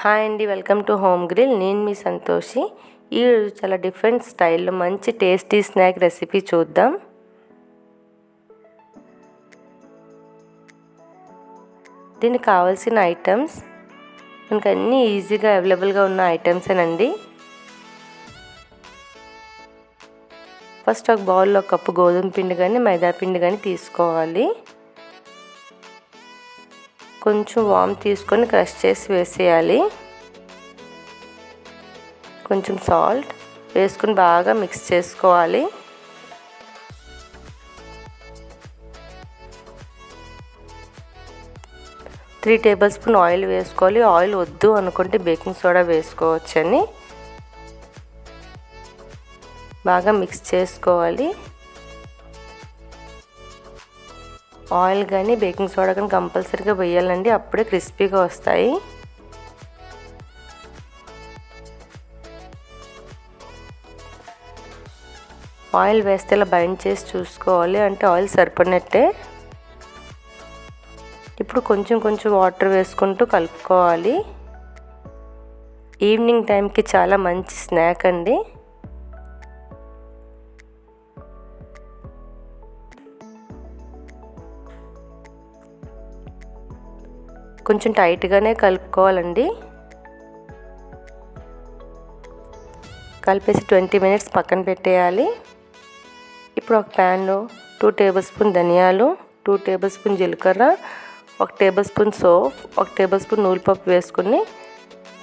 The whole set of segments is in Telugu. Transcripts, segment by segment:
హాయ్ అండి, వెల్కమ్ టు హోమ్ గ్రిల్. నేను మీ సంతోషి. ఈరోజు చాలా డిఫరెంట్ స్టైల్లో మంచి టేస్టీ స్నాక్ రెసిపీ చూద్దాం. దీనికి కావాల్సిన ఐటమ్స్ మనకు అన్నీ ఈజీగా అవైలబుల్గా ఉన్న ఐటమ్సేనండి. ఫస్ట్ ఒక బౌల్లో 1 కప్పు గోధుమ పిండి కానీ మైదా పిండి కానీ తీసుకోవాలి. కొంచెం వామ్ తీసుకొని క్రష్ చేసి వేసేయాలి. కొంచెం సాల్ట్ వేసుకొని బాగా మిక్స్ చేసుకోవాలి. త్రీ టేబుల్ స్పూన్ ఆయిల్ వేసుకోవాలి. ఆయిల్ వద్దు అనుకుంటే బేకింగ్ సోడా వేసుకోవచ్చని. బాగా మిక్స్ చేసుకోవాలి. ఆయిల్ కానీ బేకింగ్ సోడా కానీ కంపల్సరీగా వేయాలండి, అప్పుడే క్రిస్పీగా వస్తాయి. ఆయిల్ వేస్తే ఇలా బైండ్ చేసి చూసుకోవాలి, అంటే ఆయిల్ సరిపడినట్టే. ఇప్పుడు కొంచెం కొంచెం వాటర్ వేసుకుంటూ కలుపుకోవాలి. ఈవినింగ్ టైంకి చాలా మంచి స్నాక్ అండి. కొంచెం టైట్గానే కలుపుకోవాలండి. కలిపేసి 20 మినిట్స్ పక్కన పెట్టేయాలి. ఇప్పుడు ఒక ప్యాన్లో 2 టేబుల్ స్పూన్ ధనియాలు, 2 టేబుల్ స్పూన్ జీలకర్ర, 1 టేబుల్ స్పూన్ సోప్, 1 టేబుల్ స్పూన్ నూలుపప్పు వేసుకుని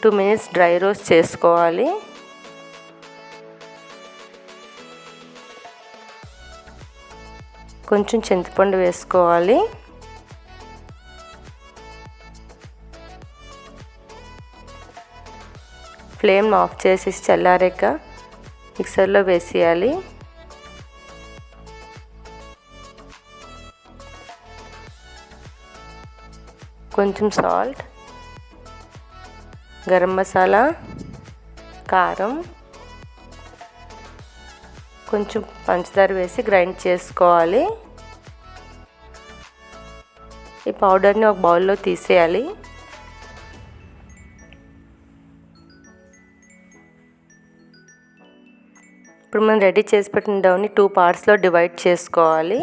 2 మినిట్స్ డ్రై రోస్ట్ చేసుకోవాలి. కొంచెం చింతపండు వేసుకోవాలి. ఫ్లేమ్ ఆఫ్ చేసేసి చల్లారాక మిక్సర్లో వేసేయాలి. కొంచెం సాల్ట్, గరం మసాలా, కారం, కొంచెం పంచదార వేసి గ్రైండ్ చేసుకోవాలి. ఈ పౌడర్ని ఒక బౌల్లో తీసేయాలి. ఇప్పుడు మనం రెడీ చేసి పెట్టిన డౌని 2 పార్ట్స్లో డివైడ్ చేసుకోవాలి.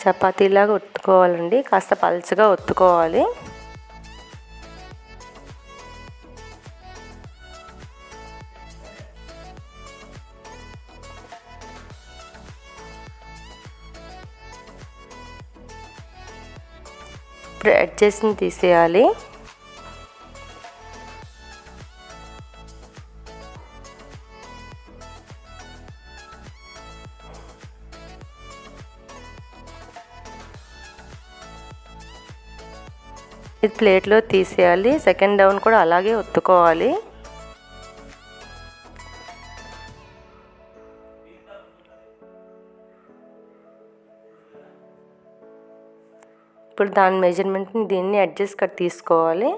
చపాతీలాగా ఒత్తుకోవాలండి, కాస్త పల్చగా ఒత్తుకోవాలి. ఇప్పుడు ఎడ్జెస్ని తీసేయాలి. ఇది ప్లేట్లో తీసేయాలి. సెకండ్ డౌన్ కూడా అలాగే ఒత్తుకోవాలి. ఇప్పుడు దాని మెజర్మెంట్ని దీన్ని అడ్జస్ట్ కట్ తీసుకోవాలి.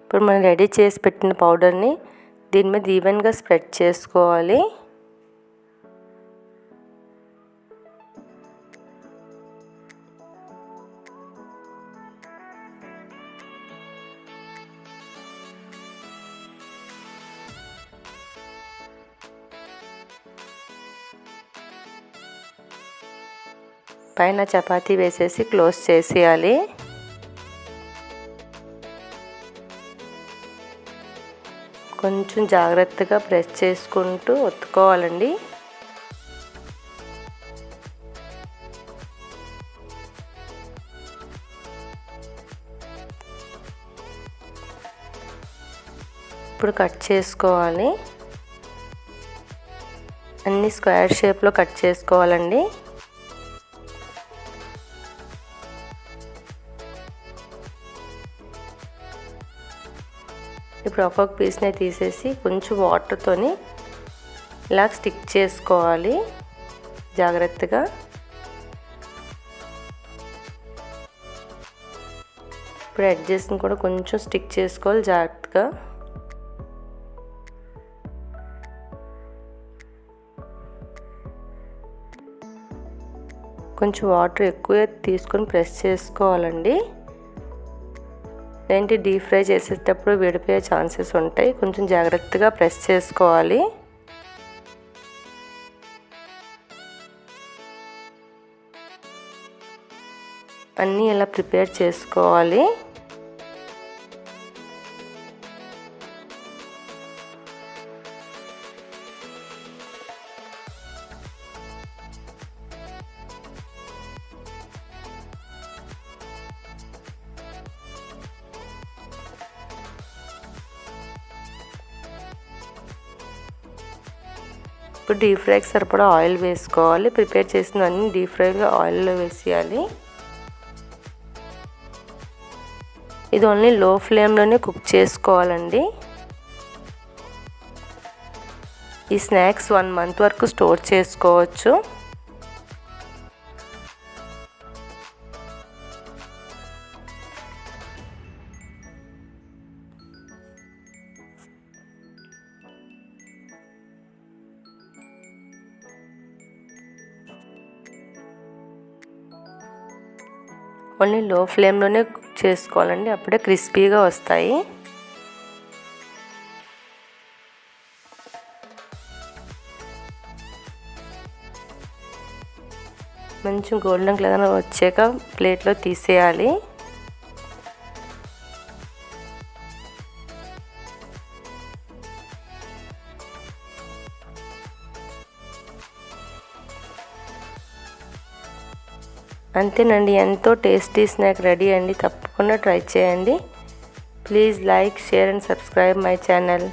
ఇప్పుడు మనం రెడీ చేసి పెట్టిన పౌడర్ని దీని మీద ఈవెన్గా స్ప్రెడ్ చేసుకోవాలి. పైన చపాతీ వేసేసి క్లోజ్ చేసేయాలి. కొంచెం జాగ్రత్తగా ప్రెస్ చేసుకుంటూ ఒత్తుకోవాలండి. ఇప్పుడు కట్ చేసుకోవాలి. అన్ని స్క్వేర్ షేప్లో కట్ చేసుకోవాలండి. ఇప్పుడు ఒక్కొక్క పీస్ని తీసేసి కొంచెం వాటర్తోని ఇలా స్టిక్ చేసుకోవాలి. జాగ్రత్తగా. ఇప్పుడు ఎడ్జెస్ని కూడా కొంచెం స్టిక్ చేసుకోవాలి జాగ్రత్తగా. కొంచెం వాటర్ ఎక్కువ తీసుకొని ప్రెస్ చేసుకోవాలండి. ఏంటి డీప్ ఫ్రై చేసేటప్పుడు విడిపోయే ఛాన్సెస్ ఉంటాయి, కొంచెం జాగ్రత్తగా ప్రెస్ చేసుకోవాలి. అన్నీ ఇలా ప్రిపేర్ చేసుకోవాలి. ఇప్పుడు డీప్ ఫ్రైకి సరిపడా ఆయిల్ వేసుకోవాలి. ప్రిపేర్ చేసినవన్నీ డీప్ ఫ్రైగా ఆయిల్లో వేసేయాలి. ఇది ఓన్లీ లో ఫ్లేమ్లోనే కుక్ చేసుకోవాలండి. ఈ స్నాక్స్ 1 మంత్ వరకు స్టోర్ చేసుకోవచ్చు. ఓన్లీ లో ఫ్లేమ్లోనే కుక్ చేసుకోవాలండి, అప్పుడే క్రిస్పీగా వస్తాయి. మంచి గోల్డెన్ కలర్ వచ్చాక ప్లేట్లో తీసేయాలి. అంతేనండి, ఎంతో టేస్టీ స్నాక్ రెడీ అండి. తప్పకుండా ట్రై చేయండి. Please like, share and subscribe my channel.